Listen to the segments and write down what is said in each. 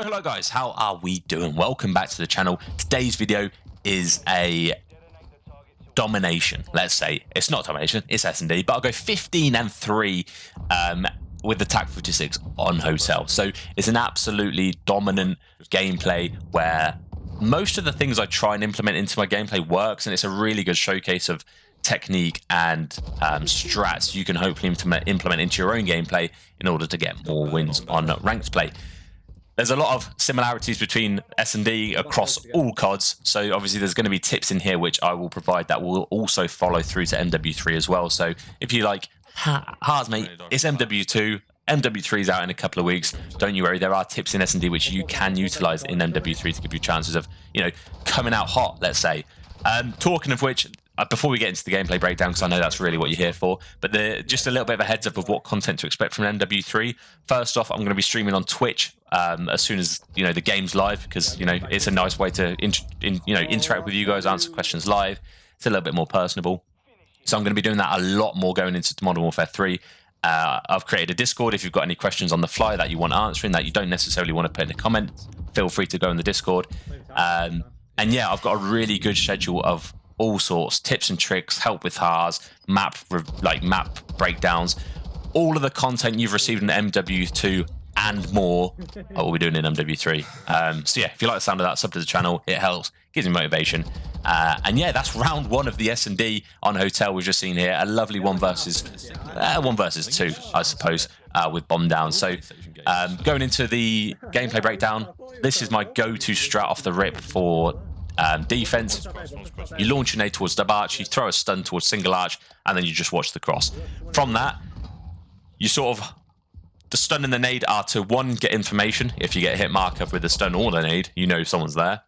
Hello guys, how are we doing? Welcome back to the channel. Today's video is a domination, let's say. It's not domination, it's S&D, but I'll go 15-3 with the TAC 56 on Hotel. So it's an absolutely dominant gameplay where most of the things I try and implement into my gameplay works, and it's a really good showcase of technique and strats you can hopefully implement into your own gameplay in order to get more wins on ranked play. There's a lot of similarities between S&D across all CODs, so obviously there's going to be tips in here which I will provide that will also follow through to MW3 as well. So if you like, Harrz mate, it's MW2, MW3 is out in a couple of weeks, don't you worry, there are tips in S&D which you can utilize in MW3 to give you chances of, you know, coming out hot, let's say. Talking of which, before we get into the gameplay breakdown, because I know that's really what you're here for, but just a little bit of a heads up of what content to expect from MW3. First off, I'm going to be streaming on Twitch as soon as the game's live, because it's a nice way to interact with you guys, answer questions live. It's a little bit more personable. So I'm going to be doing that a lot more going into Modern Warfare 3. I've created a Discord. If you've got any questions on the fly that you want answering that you don't necessarily want to put in a comment, feel free to go in the Discord. And yeah, I've got a really good schedule of all sorts, tips and tricks, help with Harrz, map breakdowns, all of the content you've received in MW2 and more I will be doing in MW3. So yeah, if you like the sound of that, sub to the channel, it helps, gives me motivation. And yeah, that's round one of the S&D on Hotel we've just seen here. A lovely one versus two, I suppose, with bomb down. So going into the gameplay breakdown, this is my go-to strat off the rip for defense. You launch a nade towards double arch, you throw a stun towards single arch, and then you just watch the cross. From that, you sort of, the stun and the nade are to, one, get information. If you get a hit marker with the stun or the nade, you know someone's there.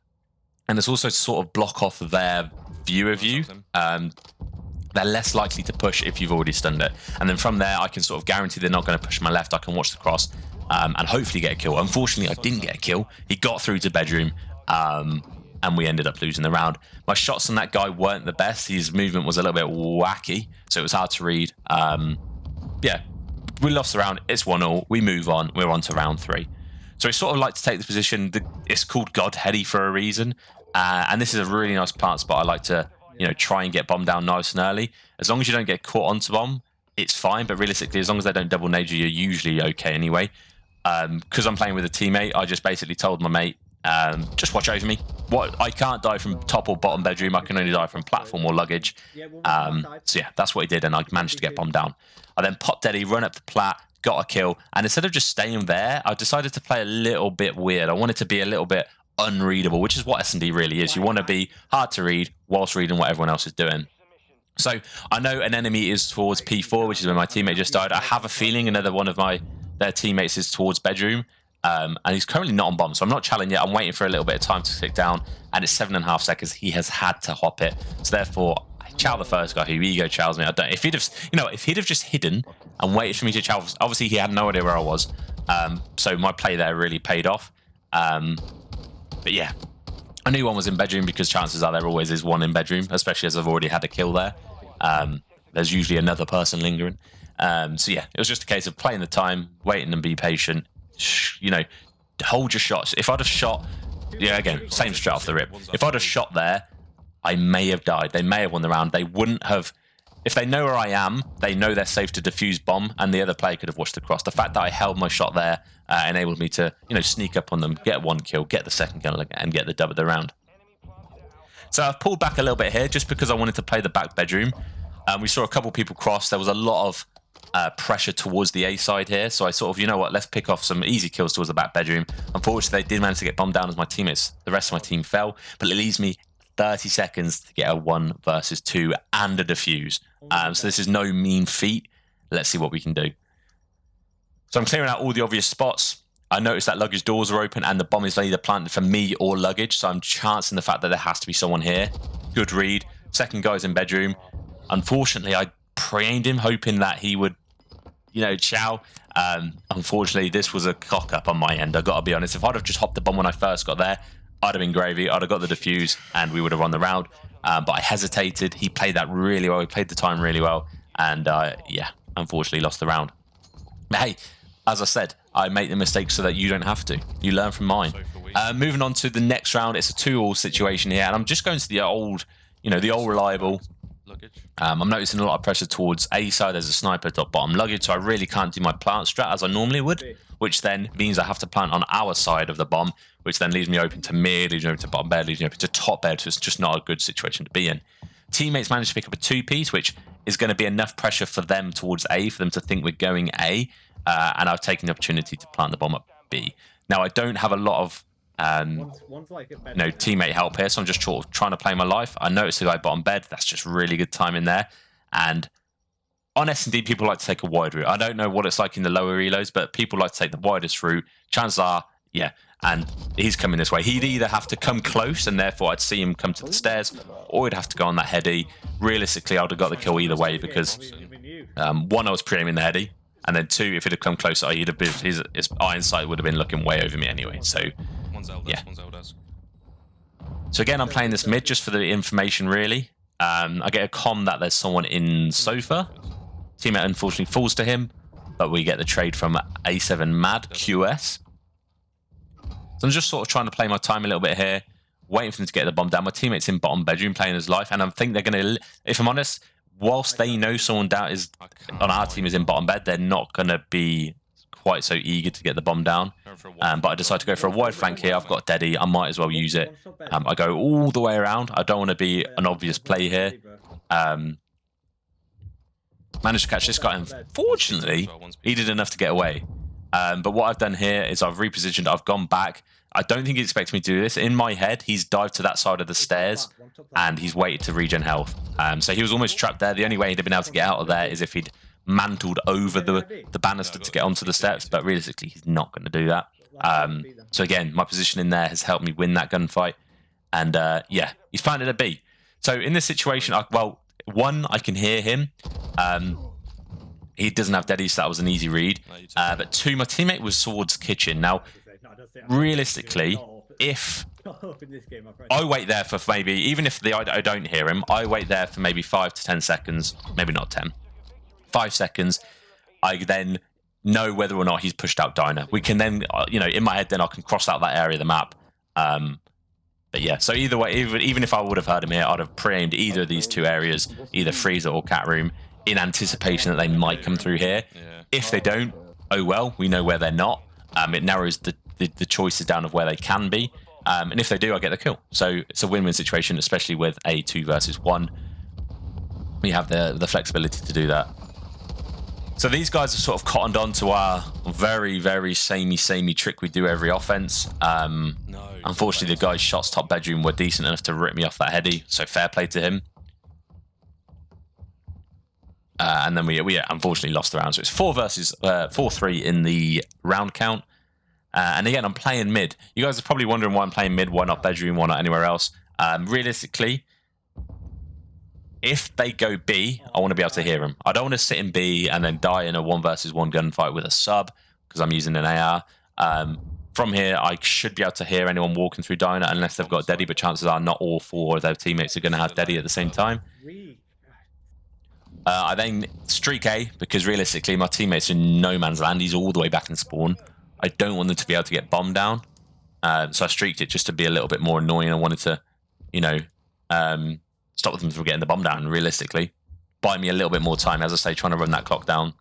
And it's also to sort of block off their view of you. They're less likely to push if you've already stunned it. And then from there, I can sort of guarantee they're not going to push my left. I can watch the cross and hopefully get a kill. Unfortunately, I didn't get a kill. He got through to bedroom. And we ended up losing the round. My shots on that guy weren't the best. His movement was a little bit wacky, so it was hard to read. Yeah, we lost the round. It's 1-1. We move on. We're on to round 3. So I sort of like to take the position. It's called Godheady for a reason, and this is a really nice plant spot. I like to, try and get bomb down nice and early. As long as you don't get caught onto bomb, it's fine. But realistically, as long as they don't double nade you, you're usually okay anyway. Because I'm playing with a teammate, I just basically told my mate, just watch over me. I can't die from top or bottom bedroom. I can only die from platform or luggage. So yeah, that's what he did, and I managed to get bombed down. I then popped Eddie, run up the plat, got a kill, and instead of just staying there, I decided to play a little bit weird. I wanted to be a little bit unreadable, which is what S&D really is. You want to be hard to read whilst reading what everyone else is doing. So I know an enemy is towards P4, which is where my teammate just died. I have a feeling another one of their teammates is towards bedroom. And he's currently not on bomb, so I'm not challenging yet. I'm waiting for a little bit of time to tick down, and it's 7.5 seconds. He has had to hop it, so therefore I chow the first guy who ego chows me. I don't. If he'd have just hidden and waited for me to chow, obviously he had no idea where I was. So my play there really paid off. But yeah, I knew one was in bedroom because chances are there always is one in bedroom, especially as I've already had a kill there. There's usually another person lingering. So yeah, it was just a case of playing the time, waiting and be patient. Hold your shots. If I'd have shot, yeah, again, same strat off the rip. If I'd have shot there, I may have died. They may have won the round. They wouldn't have. If they know where I am, they know they're safe to defuse bomb, and the other player could have watched the cross. The fact that I held my shot there enabled me to, sneak up on them, get one kill, get the second kill, and get the dub of the round. So I've pulled back a little bit here just because I wanted to play the back bedroom. We saw a couple people cross. There was a lot of pressure towards the A side here, so I sort of, let's pick off some easy kills towards the back bedroom. Unfortunately, they did manage to get bombed down as my teammates. The rest of my team fell, but it leaves me 30 seconds to get a 1 versus 2 and a defuse. So this is no mean feat. Let's see what we can do. So I'm clearing out all the obvious spots. I noticed that luggage doors are open and the bomb is either planted for me or luggage, so I'm chancing the fact that there has to be someone here. Good read. Second guy's in bedroom. Unfortunately, I pre-aimed him, hoping that he would chow. Unfortunately, this was a cock up on my end. I got to be honest. If I'd have just hopped the bomb when I first got there, I'd have been gravy. I'd have got the defuse, and we would have won the round. But I hesitated. He played that really well. He played the time really well, and yeah, unfortunately lost the round. But hey, as I said, I make the mistake so that you don't have to. You learn from mine. Moving on to the next round, it's a 2-all situation here, and I'm just going to the old, the old reliable. I'm noticing a lot of pressure towards A side. There's a sniper top bottom luggage, so I really can't do my plant strat as I normally would, which then means I have to plant on our side of the bomb, which then leaves me open to mid, leaves me open to bottom bed, leaves me open to top bed, so it's just not a good situation to be in. Teammates managed to pick up a 2-piece, which is going to be enough pressure for them towards A, for them to think we're going A, and I've taken the opportunity to plant the bomb at B. Now, I don't have a lot of teammate help here, so I'm just trying to play my life. I noticed the guy bottom bed. That's just really good time in there. And on S&D, people like to take a wide route. I don't know what it's like in the lower reloads, but people like to take the widest route. Chances are, yeah, and he's coming this way. He'd either have to come close, and therefore I'd see him come to the stairs, or he'd have to go on that heady. Realistically, I would have got the kill either way, because one, I was pre-aiming the heady, and then two, if it had come closer, his iron sight would have been looking way over me anyway. So, yeah. So again, I'm playing this mid just for the information, really. I get a comm that there's someone in sofa. Teammate unfortunately falls to him, but we get the trade from A7 Mad QS. So I'm just sort of trying to play my time a little bit here, waiting for them to get the bomb down. My teammate's in bottom bedroom playing his life, and I think they're going to, if I'm honest, whilst they know someone down is on our team is in bottom bed, they're not going to be quite so eager to get the bomb down. But I decided to go for a wide flank here. I've got Deddy. I might as well use it. I go all the way around. I don't want to be an obvious play here. Managed to catch this guy. Unfortunately, he did enough to get away. But what I've done here is I've repositioned. I've gone back. I don't think he expects me to do this. In my head, he's dived to that side of the stairs, and he's waited to regen health. So he was almost trapped there. The only way he'd have been able to get out of there is if he'd mantled over the banister to get onto the steps, but realistically, he's not going to do that. So again, my position in there has helped me win that gunfight. And yeah, he's planted a B. So in this situation, well, one, I can hear him. He doesn't have Deddy, so that was an easy read. But two, my teammate was towards kitchen. Now, realistically, if I wait there for maybe, even if I don't hear him, I wait there for maybe 5 to 10 seconds, maybe not 10, 5 seconds. I then know whether or not he's pushed out diner. We can then, in my head, then I can cross out that area of the map. But yeah, so either way, even if I would have heard him here, I'd have pre-aimed either of these two areas, either freezer or cat room, in anticipation that they might come through here. If they don't, oh well, we know where they're not. It narrows the choices down of where they can be. And if they do, I get the kill. So it's a win-win situation, especially with a 2 versus 1. We have the flexibility to do that. So these guys have sort of cottoned on to our very, very samey trick we do every offense. Unfortunately, the guy's shots top bedroom were decent enough to rip me off that heady, so fair play to him. And then we unfortunately lost the round. So it's 4-3 in the round count. And again, I'm playing mid. You guys are probably wondering why I'm playing mid, why not bedroom, why not anywhere else. Realistically, if they go B, I want to be able to hear them. I don't want to sit in B and then die in a 1 versus 1 gunfight with a sub, because I'm using an AR. From here, I should be able to hear anyone walking through diner unless they've got Deddy, but chances are not all 4 of their teammates are going to have Deddy at the same time. I then streak A, because realistically, my teammates are in no man's land. He's all the way back in spawn. I don't want them to be able to get bombed down. So I streaked it just to be a little bit more annoying. I wanted to, stop them from getting the bomb down, realistically. Buy me a little bit more time, as I say, trying to run that clock down.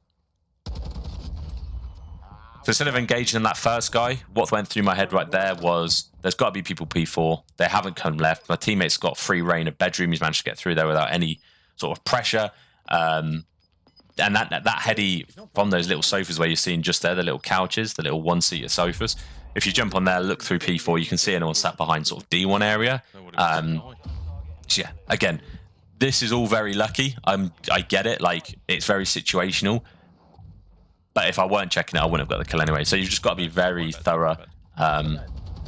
So instead of engaging in that first guy, what went through my head right there was, there's got to be people P4. They haven't come left. My teammate's got free reign of bedroom. He's managed to get through there without any sort of pressure. And that heady from those little sofas where you're seeing just there, the little couches, the little 1-seater sofas. If you jump on there, look through P4, you can see anyone sat behind sort of D1 area. So yeah, again, this is all very lucky. I get it. Like, it's very situational. But if I weren't checking it, I wouldn't have got the kill anyway. So you've just got to be very thorough and,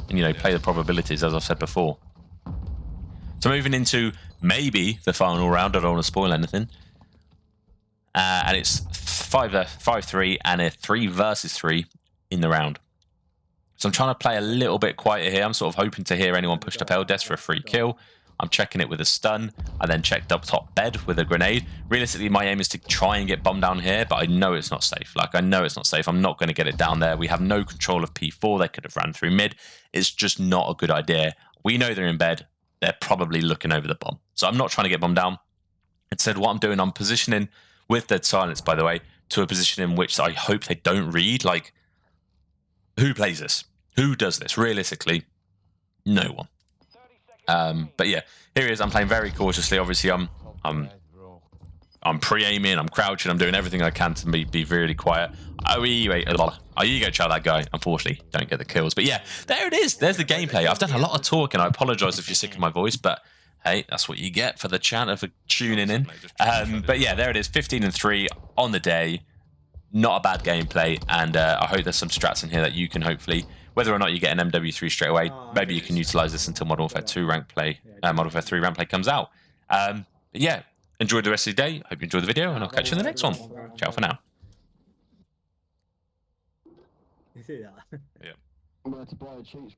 play the probabilities, as I've said before. So moving into maybe the final round. I don't want to spoil anything. And it's 5-3 and a 3 versus 3 in the round. So I'm trying to play a little bit quieter here. I'm sort of hoping to hear anyone pushed up L desk for a free kill. I'm checking it with a stun. I then checked up top bed with a grenade. Realistically, my aim is to try and get bomb down here, but I know it's not safe. Like, I know it's not safe. I'm not going to get it down there. We have no control of P4. They could have ran through mid. It's just not a good idea. We know they're in bed. They're probably looking over the bomb. So I'm not trying to get bomb down. Instead, what I'm doing, I'm positioning with dead silence, by the way, to a position in which I hope they don't read. Like, who plays this? Who does this? Realistically, no one. But yeah, here he is. I'm playing very cautiously. Obviously, I'm pre-aiming. I'm crouching. I'm doing everything I can to be really quiet. Oh, you go chow that guy. Unfortunately, don't get the kills. But yeah, there it is. There's the gameplay. I've done a lot of talking. I apologize if you're sick of my voice, but hey, that's what you get for the channel, for tuning in. But yeah, there it is. 15-3 on the day. Not a bad gameplay, and I hope there's some strats in here that you can hopefully, whether or not you get an MW3 straight away, maybe you can utilize this until Modern Warfare 2 rank play, Modern Warfare 3 rank play comes out. But yeah, enjoy the rest of the day. Hope you enjoy the video, and I'll catch you in the next one. Ciao for now. You see that? Yeah. I'm going to buy a cheese.